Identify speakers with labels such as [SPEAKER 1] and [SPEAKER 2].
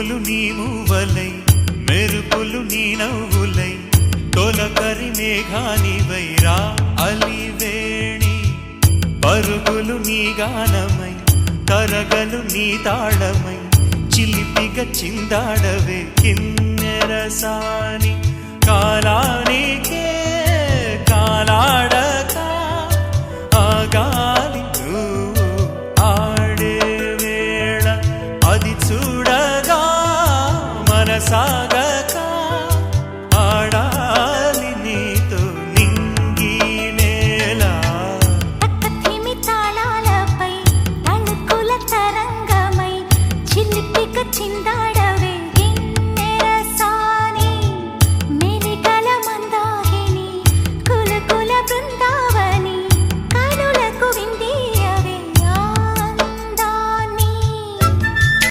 [SPEAKER 1] ఉరుములు నీ మూవలై మెరుపులు నీ నవ్వులై తొలకరి మేఘానివై రా అలివేణి పరుగులు నీ గానమై తరగలు నీ తాళమై చిలిపిగా చిందాడవే కిన్నెరసాని కాలానికే కాలాడక ఆగాలి ఆడే వేళ అది చూడగా మనసాగ